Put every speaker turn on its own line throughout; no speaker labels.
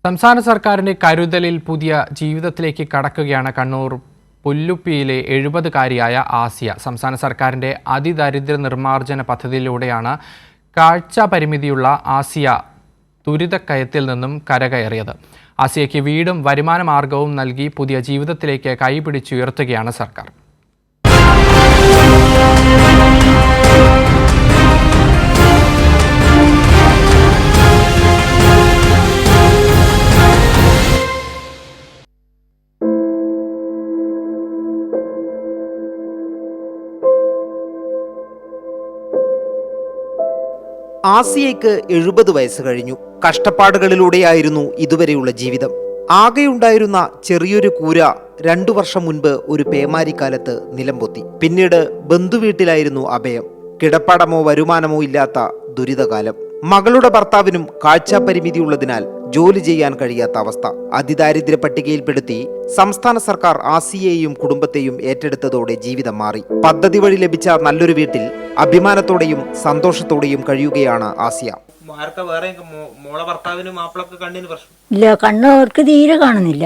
സംസ്ഥാന സർക്കാരിന്റെ കരുതലിൽ പുതിയ ജീവിതത്തിലേക്ക് കടക്കുകയാണ് കണ്ണൂർ പുല്ലുപ്പിയിലെ 70-കാരിയായ ആസിയ. സംസ്ഥാന സർക്കാരിന്റെ അതിദരിദ്ര നിർമ്മാർജ്ജന പദ്ധതിയിലൂടെയാണ് കാഴ്ച പരിമിതിയുള്ള ആസിയ ദുരിതക്കയത്തിൽ നിന്നും കരകയറിയത്. ആസിയയ്ക്ക് വീടും വരുമാന മാർഗവും നൽകി പുതിയ ജീവിതത്തിലേക്ക് കൈപിടിച്ചുയർത്തുകയാണ് സർക്കാർ.
ആസിയയ്ക്ക് 70 വയസ്സ് കഴിഞ്ഞു. കഷ്ടപ്പാടുകളിലൂടെയായിരുന്നു ഇതുവരെയുള്ള ജീവിതം. ആകെയുണ്ടായിരുന്ന ചെറിയൊരു കൂര 2 വർഷം മുൻപ് ഒരു പേമാരിക്കാലത്ത് നിലംപൊത്തി. പിന്നീട് ബന്ധുവീട്ടിലായിരുന്നു അഭയം. കിടപ്പാടമോ വരുമാനമോ ഇല്ലാത്ത ദുരിതകാലം. മകളുടെ ഭർത്താവിനും കാഴ്ചാ പരിമിതിയുള്ളതിനാൽ ജോലി ചെയ്യാൻ കഴിയാത്ത അവസ്ഥ. അതിദാരിദ്ര്യ പട്ടികയിൽപ്പെടുത്തി സംസ്ഥാന സർക്കാർ ആസിയയെയും കുടുംബത്തെയും ഏറ്റെടുത്തതോടെ ജീവിതം മാറി. പദ്ധതി വഴി ലഭിച്ച നല്ലൊരു വീട്ടിൽ അഭിമാനത്തോടെയും സന്തോഷത്തോടെയും കഴിയുകയാണ് ആസിയ.
ഇല്ല, കണ്ണ് അവർക്ക് തീരെ കാണുന്നില്ല.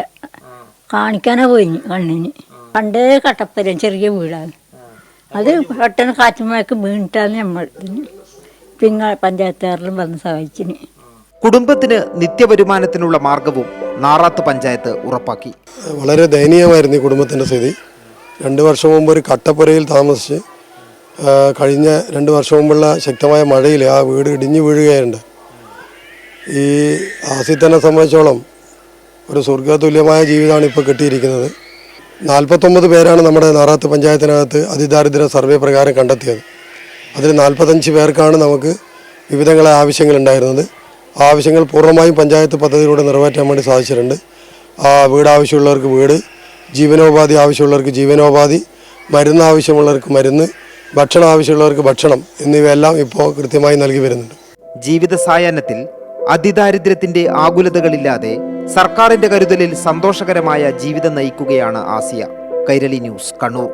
കാണിക്കാനാ പോയി കണ്ണിന്. പണ്ടേ കട്ടപ്പരം ചെറിയ വീടാണ്. അത് പെട്ടെന്ന് കാറ്റുമഴക്ക് വീണിട്ടാണ് നമ്മൾ പിന്നെ പഞ്ചായത്തുകാരിലും വന്ന് സഹായിച്ചിന്.
കുടുംബത്തിന് നിത്യവരുമാനത്തിനുള്ള മാർഗവും നാറാത്ത് പഞ്ചായത്ത് ഉറപ്പാക്കി.
വളരെ ദയനീയമായിരുന്നു ഈ കുടുംബത്തിൻ്റെ സ്ഥിതി. 2 വർഷം മുമ്പ് ഒരു കട്ടപ്പുരയിൽ താമസിച്ച് കഴിഞ്ഞ 2 വർഷം മുമ്പുള്ള ശക്തമായ മഴയിൽ ആ വീട് ഇടിഞ്ഞു വീഴുകയുണ്ട്. ഈ ആസിത്തനെ സംബന്ധിച്ചോളം ഒരു സ്വർഗതുല്യമായ ജീവിതമാണ് ഇപ്പോൾ കിട്ടിയിരിക്കുന്നത്. 49 പേരാണ് നമ്മുടെ നാറാത്ത് പഞ്ചായത്തിനകത്ത് അതിദാരിദ്ര്യ സർവേ പ്രകാരം കണ്ടെത്തിയത്. അതിൽ 45 പേർക്കാണ് നമുക്ക് വിവിധങ്ങളെ ആവശ്യങ്ങളുണ്ടായിരുന്നത്. ആ ആവശ്യങ്ങൾ പൂർണ്ണമായും പഞ്ചായത്ത് പദ്ധതിയിലൂടെ നിറവേറ്റാൻ വേണ്ടി സാധിച്ചിട്ടുണ്ട്. വീട് ആവശ്യമുള്ളവർക്ക് വീട്, ജീവനോപാധി ആവശ്യമുള്ളവർക്ക് ജീവനോപാധി, മരുന്ന് ആവശ്യമുള്ളവർക്ക് മരുന്ന്, ഭക്ഷണം ആവശ്യമുള്ളവർക്ക് ഭക്ഷണം എന്നിവയെല്ലാം ഇപ്പോൾ കൃത്യമായി നൽകി വരുന്നുണ്ട്.
ജീവിത സായാഹ്നത്തിൽ അതിദാരിദ്ര്യത്തിന്റെ ആകുലതകളില്ലാതെ സർക്കാരിന്റെ കരുതലിൽ സന്തോഷകരമായ ജീവിതം നയിക്കുകയാണ് ആസിയ. കൈരളി ന്യൂസ്, കണ്ണൂർ.